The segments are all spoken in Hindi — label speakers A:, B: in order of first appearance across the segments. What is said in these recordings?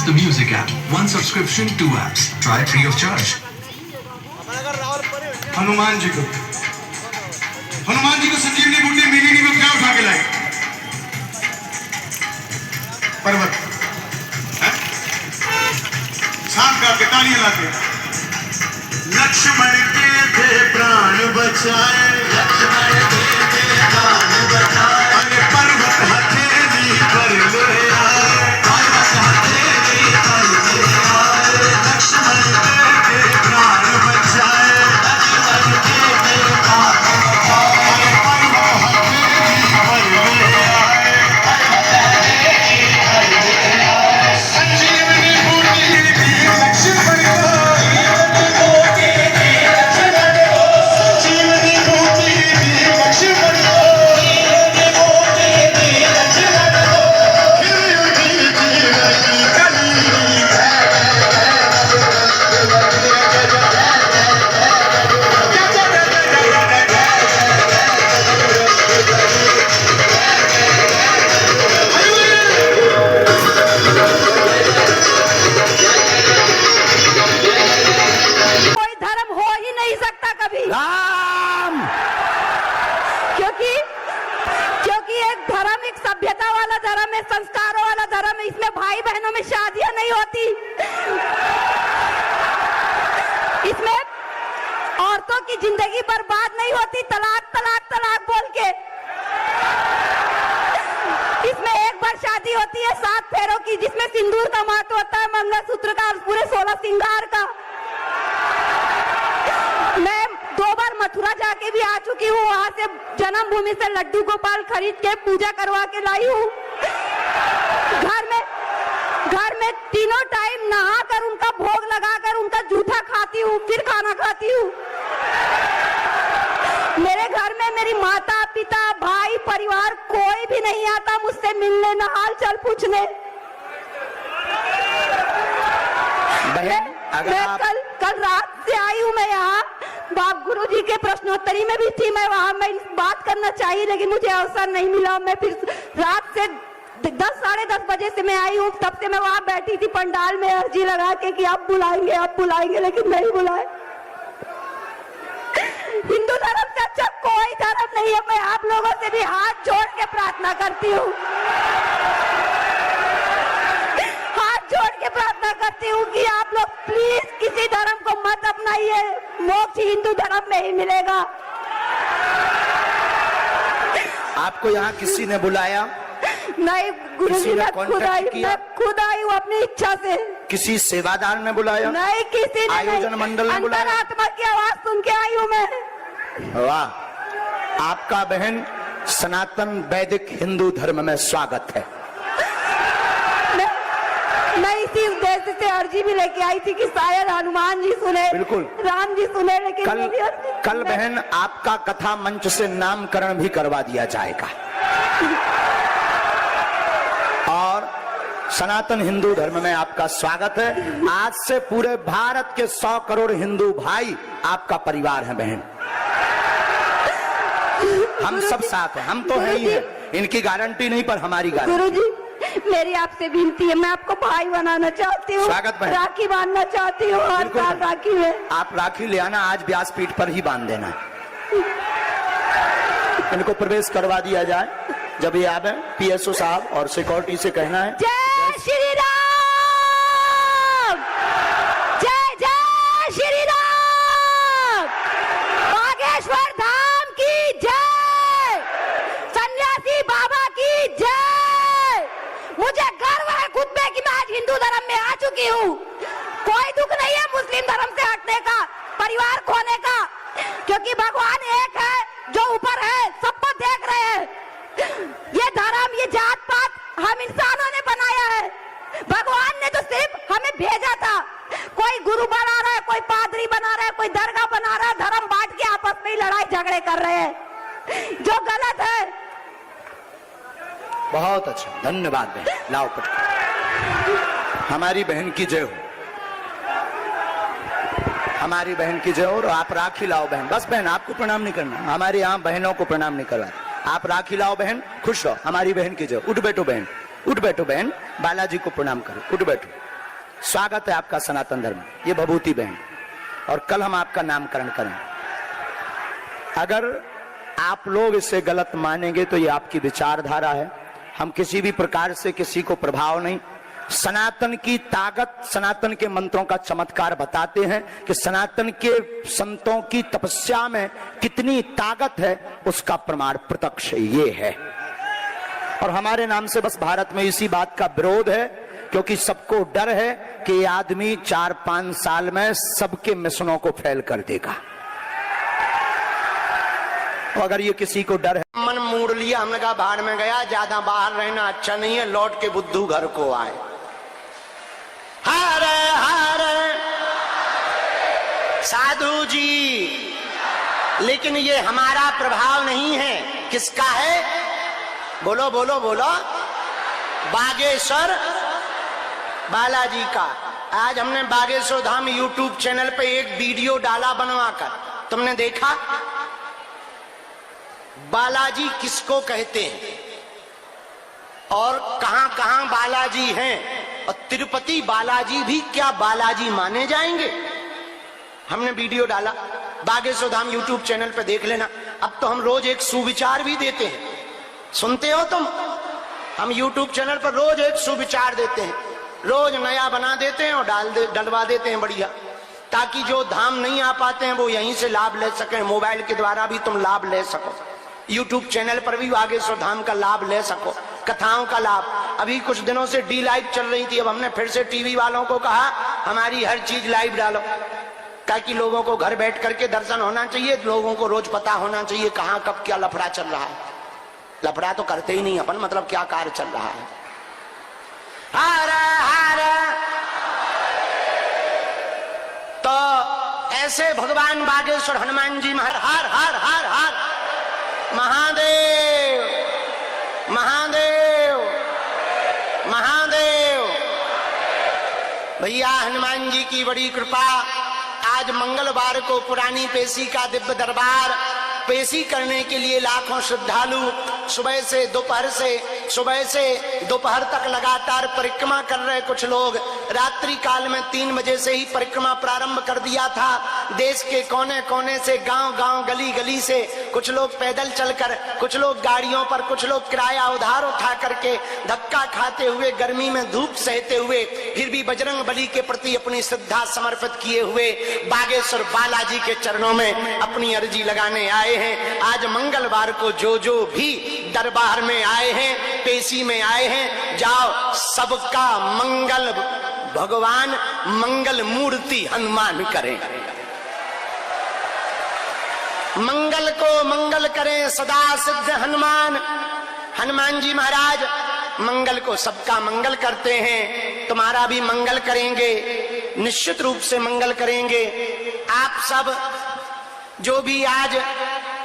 A: the Music app. One subscription, 2 apps. Try free of charge.
B: Hanuman ji को संजीवनी बूटी मिली नहीं, वो क्या उठा के लाए? पर्वत सांप का के तालियां लाते। लक्ष्मण के थे प्राण बचाए, लक्ष्मण के थे प्राण बचाए, अरे पर्वत हथेली पर ले आए, पर्वत हथेली पर ले आए, लक्ष्मण के थे प्राण बचाए, लक्ष्मण के थे प्राण बचाए, अरे पर्वत हथेली पर ले आए, पर्वत हथेली पर ले आए, संजीवनी बूटी दी लक्ष्मण को,
C: सभ्यता वाला धर्म है, संस्कारों वाला धर्म है। इसमें भाई बहनों में शादियां नहीं होती, इसमें औरतों की जिंदगी बर्बाद नहीं होती तलाक तलाक तलाक बोल के। इसमें एक बार शादी होती है 7 फेरों की, जिसमें सिंदूर का महत्व होता है, मंगलसूत्र का, पूरे 16 श्रृंगार का। मैं 2 बार मथुरा जाके भी आ चुकी हूँ, वहां से जन्मभूमि से लड्डू गोपाल खरीद के पूजा करवा के लाई हूँ। घर में तीनों टाइम नहा कर उनका भोग लगाकर उनका जूठा खाती हूँ, फिर खाना खाती हूँ। मेरे घर में मेरी माता पिता भाई परिवार कोई भी नहीं आता मुझसे मिलने, न हाल चाल पूछने। कल रात से आई हूँ मैं यहाँ, बाप गुरुजी के प्रश्नोत्तरी में भी थी मैं वहाँ। मैं बात करना चाहिए लेकिन मुझे अवसर नहीं मिला। मैं फिर रात से 10 साढ़े 10 बजे से मैं आई हूँ, तब से मैं वहाँ बैठी थी पंडाल में अर्जी लगा के कि आप बुलाएंगे, लेकिन नहीं बुलाए। हिंदू धर्म से अच्छा कोई धर्म नहीं है। मैं आप लोगों से भी हाथ जोड़ के प्रार्थना करती हूँ, कि आप लोग प्लीज किसी धर्म को मत अपनाइए, मोक्ष हिंदू धर्म में ही मिलेगा।
D: आपको यहाँ किसी ने बुलाया?
C: नहीं गुरुजी, मैं खुद आई हूँ अपनी इच्छा से।
D: किसी सेवादार ने बुलाया?
C: नहीं, किसी ने
D: आयोजन मंडल ने बुलाया?
C: अंतरात्मा की आवाज सुन के आई हूँ मैं।
D: वाह, आपका बहन सनातन वैदिक हिंदू धर्म में स्वागत है।
C: मैं इसी उद्देश्य से अर्जी भी लेके आई थी कि शायद हनुमान जी सुने,
D: बिल्कुल
C: राम जी सुने, लेकिन
D: कल बहन आपका कथा मंच से नामकरण भी करवा दिया जाएगा और सनातन हिंदू धर्म में आपका स्वागत है। आज से पूरे भारत के 100 करोड़ हिंदू भाई आपका परिवार है बहन। हम सब साथ हैं, हम तो है ही हैं। इनकी गारंटी नहीं पर हमारी गारंटी।
C: गुरुजी, मेरी आपसे विनती है, मैं आपको भाई बनाना चाहती हूँ,
D: स्वागत बहन।
C: राखी बांधना चाहती हूँ हर साल राखी में।
D: आप राखी ले आना, आज व्यासपीठ पर ही बांध देना। इनको प्रवेश करवा दिया जाए। जब ये आवे पीएसओ साहब और सिक्योरिटी से कहना है
C: जय श्री राम, जय जय श्री राम, बागेश्वर धाम की जय, सन्यासी बाबा की जय। मुझे गर्व है खुद में कि मैं आज हिंदू धर्म में आ चुकी हूँ। कोई दुख नहीं है मुस्लिम धर्म से हटने का, परिवार खोने का, क्योंकि भगवान एक है जो ऊपर है, सबको देख रहे हैं। ये धर्म, ये जात पात हम इंसानों ने बनाया है, भगवान ने तो सिर्फ हमें भेजा था। कोई गुरु बना रहा है, कोई पादरी बना रहा है, कोई दरगाह बना रहा है, धर्म बांट के आपस में लड़ाई झगड़े कर रहे हैं, जो गलत है।
D: बहुत अच्छा, धन्यवाद बहन। लाओ पट, हमारी बहन की जय हो, हमारी बहन की जय हो। और आप राखी लाओ बहन। बस बहन, आपको प्रणाम नहीं करना, हमारे यहाँ बहनों को प्रणाम नहीं करवा। आप राखी लाओ बहन, खुश रहो। हमारी बहन की जय। उठ बैठो बहन, उठ बैठो बहन, बालाजी को प्रणाम करो। उठ बैठो, स्वागत है आपका सनातन धर्म। ये भभूति बहन, और कल हम आपका नामकरण करेंगे। अगर आप लोग इसे गलत मानेंगे तो ये आपकी विचारधारा है। हम किसी भी प्रकार से किसी को प्रभाव नहीं। सनातन की ताकत, सनातन के मंत्रों का चमत्कार बताते हैं कि सनातन के संतों की तपस्या में कितनी ताकत है, उसका प्रमाण प्रत्यक्ष ये है। और हमारे नाम से बस भारत में इसी बात का विरोध है, क्योंकि सबको डर है कि ये आदमी 4-5 साल में सबके मिशनों को फेल कर देगा। तो अगर ये किसी को डर है, मन मोड़ लिया, हमने कहा बाहर में गया, ज्यादा बाहर रहना अच्छा नहीं है, लौट के बुद्धू घर को आए। हरे हरे साधु जी, लेकिन ये हमारा प्रभाव नहीं है। किसका है? बोलो बोलो बोलो। बागेश्वर बालाजी का। आज हमने बागेश्वर धाम यूट्यूब चैनल पे एक वीडियो डाला बनवाकर, तुमने देखा? बालाजी किसको कहते हैं और कहां कहां बालाजी हैं, और तिरुपति बालाजी भी क्या बालाजी माने जाएंगे? हमने वीडियो डाला, बागेश्वर धाम यूट्यूब चैनल पे देख लेना। अब तो हम रोज एक सुविचार भी देते हैं, सुनते हो तुम? हम यूट्यूब चैनल पर रोज एक सुविचार देते हैं, रोज नया बना देते हैं और डलवा देते हैं बढ़िया, ताकि जो धाम नहीं आ पाते हैं वो यहीं से लाभ ले सकें। मोबाइल के द्वारा भी तुम लाभ ले सको, यूट्यूब चैनल पर भी बागेश्वर धाम का लाभ ले सको, कथाओं का लाभ। अभी कुछ दिनों से डी लाइव चल रही थी, अब हमने फिर से टीवी वालों को कहा हमारी हर चीज लाइव डालो, ताकि लोगों को घर बैठ करके दर्शन होना चाहिए, लोगों को रोज पता होना चाहिए कहाँ कब क्या लफड़ा चल रहा है। लफड़ा तो करते ही नहीं अपन, मतलब क्या कार्य चल रहा है। हर हर, तो ऐसे भगवान बागेश्वर हनुमान जी हर हर हर हर हर महादेव महादेव महादेव। भैया हनुमान जी की बड़ी कृपा, आज मंगलवार को पुरानी पेशी का दिव्य दरबार पेशी करने के लिए लाखों श्रद्धालु सुबह से दोपहर तक लगातार परिक्रमा कर रहे। कुछ लोग रात्रि काल में 3 बजे से ही परिक्रमा प्रारंभ कर दिया था। देश के कोने कोने से, गांव-गांव, गली-गली से कुछ लोग पैदल चलकर, कुछ लोग गाड़ियों पर, कुछ लोग किराया उधार उठा करके, धक्का खाते हुए, गर्मी में धूप सहते हुए, फिर भी बजरंग बली के प्रति अपनी श्रद्धा समर्पित किए हुए बागेश्वर बालाजी के चरणों में अपनी अर्जी लगाने आए हैं। आज मंगलवार को जो भी दरबार में आए हैं, पेशी में आए हैं, जाओ सबका मंगल भगवान, मंगल मूर्ति हनुमान करें। मंगल को मंगल करें सदा सिद्ध हनुमान। हनुमान जी महाराज मंगल को सबका मंगल करते हैं, तुम्हारा भी मंगल करेंगे, निश्चित रूप से मंगल करेंगे। आप सब जो भी आज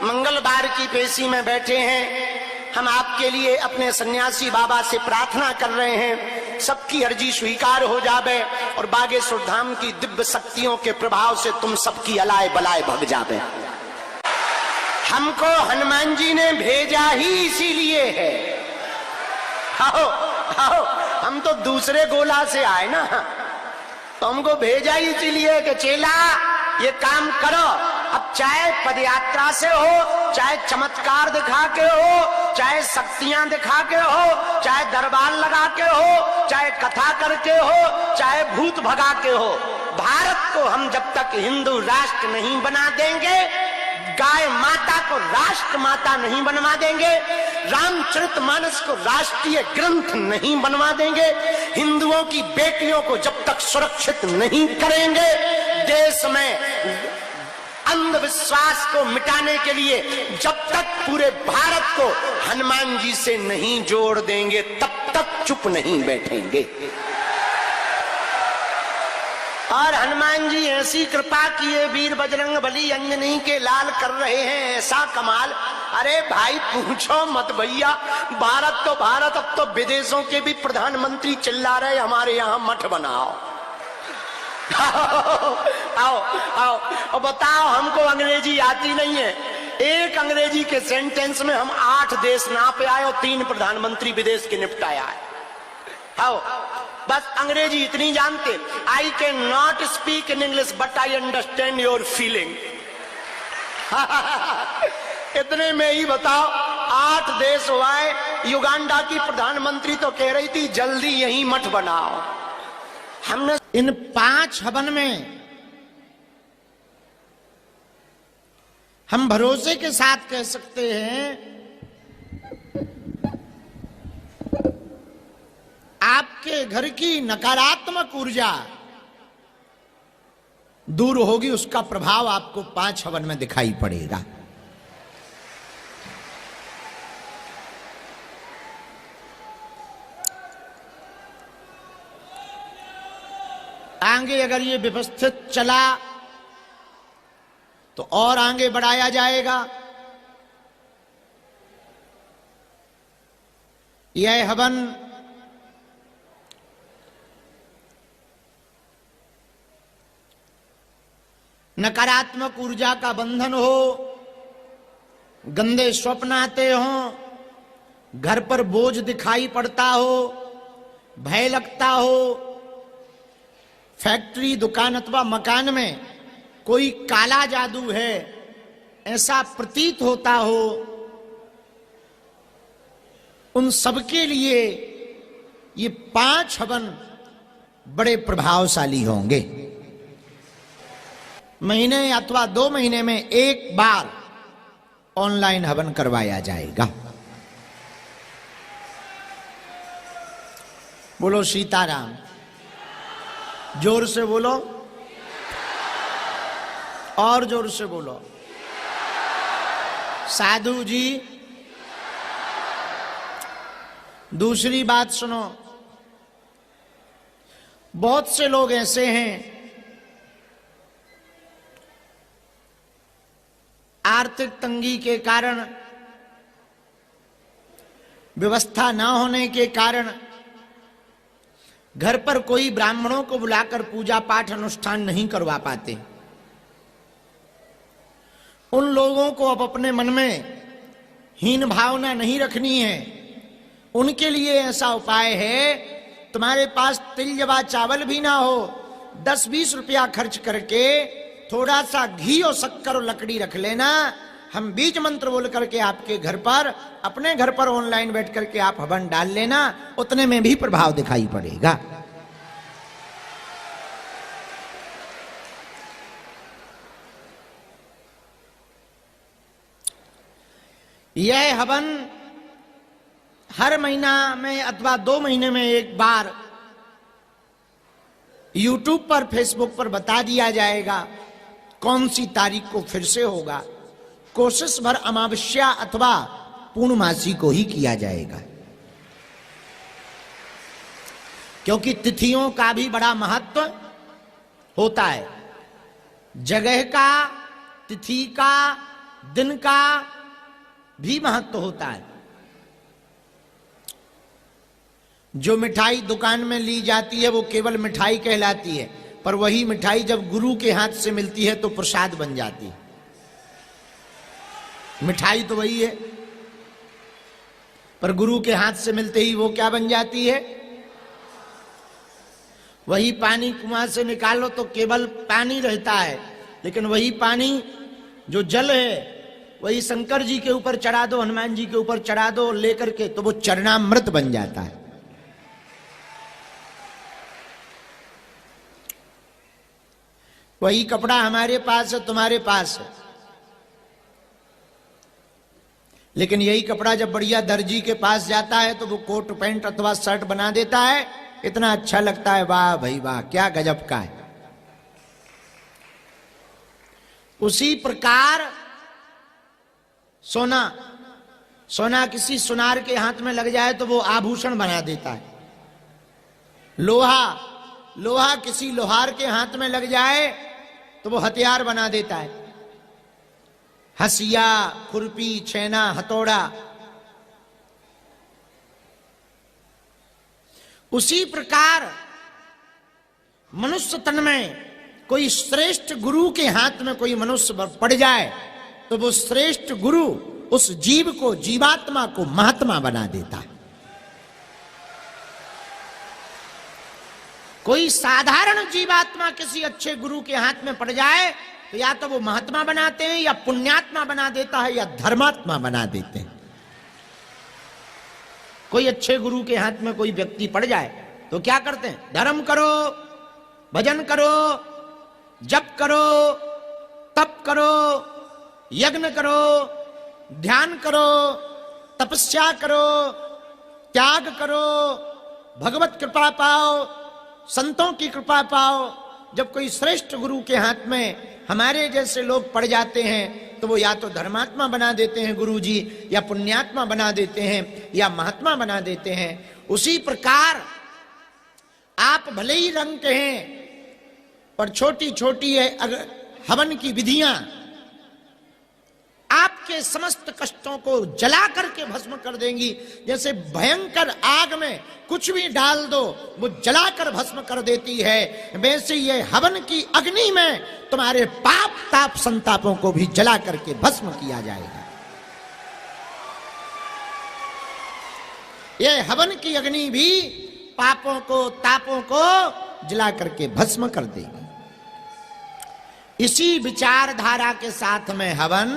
D: मंगलवार की पेशी में बैठे हैं, हम आपके लिए अपने सन्यासी बाबा से प्रार्थना कर रहे हैं, सबकी अर्जी स्वीकार हो जावे और बागेश्वर धाम की दिव्य शक्तियों के प्रभाव से तुम सबकी अलाय बलाय भग जावे। हमको हनुमान जी ने भेजा ही इसीलिए है। आओ आओ, हम तो दूसरे गोला से आए ना, तो हमको भेजा ही इसीलिए कि चेला ये काम करो। अब चाहे पदयात्रा से हो, चाहे चमत्कार दिखा के हो, चाहे शक्तियां दिखा के हो, चाहे दरबार लगा के हो, चाहे कथा करके हो, चाहे भूत भगा के हो, भारत को हम जब तक हिंदू राष्ट्र नहीं बना देंगे, गाय माता को राष्ट्र माता नहीं बनवा देंगे, रामचरितमानस को राष्ट्रीय ग्रंथ नहीं बनवा देंगे, हिंदुओं की बेटियों को जब तक सुरक्षित नहीं करेंगे, देश में अंधविश्वास को मिटाने के लिए जब तक पूरे भारत को हनुमान जी से नहीं जोड़ देंगे, तब तक चुप नहीं बैठेंगे। और हनुमान जी ऐसी कृपा किए, वीर बजरंग बली अंजनी के लाल कर रहे हैं ऐसा कमाल। अरे भाई पूछो मत भैया, भारत तो भारत, अब तो विदेशों के भी प्रधानमंत्री चिल्ला रहे हमारे यहाँ मठ बनाओ। आओ आओ और बताओ, हमको अंग्रेजी आती नहीं है, एक अंग्रेजी के सेंटेंस में हम 8 देश नापे आए और 3 प्रधानमंत्री विदेश के निपटाया है। आओ बस अंग्रेजी इतनी जानते, I can not speak in English but I understand your feeling. इतने में ही बताओ 8 देश हुए। युगांडा की प्रधानमंत्री तो कह रही थी जल्दी यही मठ बनाओ। हमने इन 5 हवन में हम भरोसे के साथ कह सकते हैं आपके घर की नकारात्मक ऊर्जा दूर होगी, उसका प्रभाव आपको 5 हवन में दिखाई पड़ेगा। आगे अगर ये व्यवस्थित चला तो और आगे बढ़ाया जाएगा। यह हवन नकारात्मक ऊर्जा का बंधन हो, गंदे स्वप्न आते हों, घर पर बोझ दिखाई पड़ता हो, भय लगता हो, फैक्ट्री दुकान अथवा मकान में कोई काला जादू है ऐसा प्रतीत होता हो, उन सबके लिए ये 5 हवन बड़े प्रभावशाली होंगे। महीने अथवा 2 महीने में एक बार ऑनलाइन हवन करवाया जाएगा। बोलो सीताराम, जोर से बोलो और जोर से बोलो। साधु जी दूसरी बात सुनो, बहुत से लोग ऐसे हैं आर्थिक तंगी के कारण, व्यवस्था ना होने के कारण घर पर कोई ब्राह्मणों को बुलाकर पूजा पाठ अनुष्ठान नहीं करवा पाते। उन लोगों को अब अपने मन में हीन भावना नहीं रखनी है। उनके लिए ऐसा उपाय है, तुम्हारे पास तिल जवा चावल भी ना हो, 10-20 रुपया खर्च करके थोड़ा सा घी और शक्कर और लकड़ी रख लेना। हम बीज मंत्र बोल करके आपके घर पर, अपने घर पर ऑनलाइन बैठ करके आप हवन डाल लेना, उतने में भी प्रभाव दिखाई पड़ेगा। यह हवन हर महीना में अथवा 2 महीने में एक बार YouTube पर, Facebook पर बता दिया जाएगा कौन सी तारीख को फिर से होगा। कोशिश भर अमावस्या अथवा पूर्णमासी को ही किया जाएगा, क्योंकि तिथियों का भी बड़ा महत्व होता है। जगह का, तिथि का, दिन का भी महत्व होता है। जो मिठाई दुकान में ली जाती है वो केवल मिठाई कहलाती है, पर वही मिठाई जब गुरु के हाथ से मिलती है तो प्रसाद बन जाती है। मिठाई तो वही है, पर गुरु के हाथ से मिलते ही वो क्या बन जाती है? वही पानी कुआं से निकालो तो केवल पानी रहता है, लेकिन वही पानी जो जल है वही शंकर जी के ऊपर चढ़ा दो, हनुमान जी के ऊपर चढ़ा दो लेकर के, तो वो चरणामृत बन जाता है। वही कपड़ा हमारे पास है, तुम्हारे पास है, लेकिन यही कपड़ा जब बढ़िया दर्जी के पास जाता है तो वो कोट पैंट अथवा शर्ट बना देता है, इतना अच्छा लगता है, वाह भाई वाह, क्या गजब का है। उसी प्रकार सोना, सोना किसी सुनार के हाथ में लग जाए तो वो आभूषण बना देता है। लोहा, लोहा किसी लोहार के हाथ में लग जाए तो वो हथियार बना देता है। हसिया, खुरपी, छेना, हथौड़ा। उसी प्रकार मनुष्य तन में कोई श्रेष्ठ गुरु के हाथ में कोई मनुष्य पड़ जाए तो वो श्रेष्ठ गुरु उस जीव को, जीवात्मा को महात्मा बना देता है। कोई साधारण जीवात्मा किसी अच्छे गुरु के हाथ में पड़ जाए तो या तो वो महात्मा बनाते हैं, या पुण्यात्मा बना देता है, या धर्मात्मा बना देते हैं। कोई अच्छे गुरु के हाथ में कोई व्यक्ति पड़ जाए तो क्या करते हैं? धर्म करो, भजन करो, जप करो, तप करो, यज्ञ करो, ध्यान करो, तपस्या करो, त्याग करो, भगवत कृपा पाओ, संतों की कृपा पाओ। जब कोई श्रेष्ठ गुरु के हाथ में हमारे जैसे लोग पड़ जाते हैं तो वो या तो धर्मात्मा बना देते हैं गुरु जी, या पुण्यात्मा बना देते हैं, या महात्मा बना देते हैं। उसी प्रकार आप भले ही रंग के हैं पर छोटी छोटी है अगर हवन की विधियां आपके समस्त कष्टों को जला करके भस्म कर देंगी। जैसे भयंकर आग में कुछ भी डाल दो वो जलाकर भस्म कर देती है, वैसे ये हवन की अग्नि में तुम्हारे पाप ताप संतापों को भी जला करके भस्म किया जाएगा। ये हवन की अग्नि भी पापों को तापों को जला करके भस्म कर देगी। इसी विचारधारा के साथ में हवन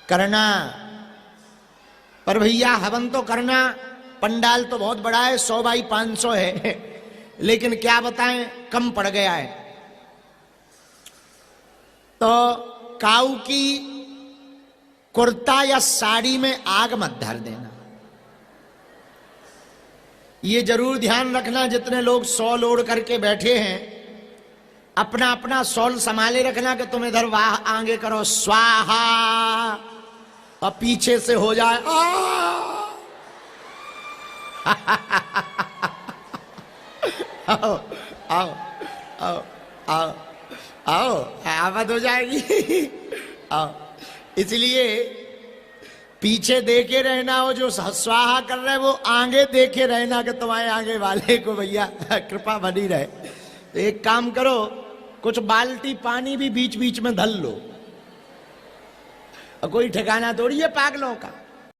D: करना। पर भैया हवन तो करना, पंडाल तो बहुत बड़ा है, 100 बाई 500 है, लेकिन क्या बताएं कम पड़ गया है। तो काऊ की कुर्ता या साड़ी में आग मत धर देना। ये जरूर ध्यान रखना, जितने लोग शॉल ओढ़ करके बैठे हैं अपना अपना शॉल संभाले रखना कि तुम इधर वाह आगे करो स्वाहा और पीछे से हो जाए आओ आओ आओ आओ आओ आवाज हो जाएगी। आओ, इसलिए पीछे देखे रहना, हो जो स्वाहा कर रहे वो आगे देखे रहना कि तुम्हारे आगे वाले को भैया कृपा बनी रहे। तो एक काम करो, कुछ बाल्टी पानी भी बीच बीच में धल लो, और कोई ठिकाना थोड़ी है पागलों का।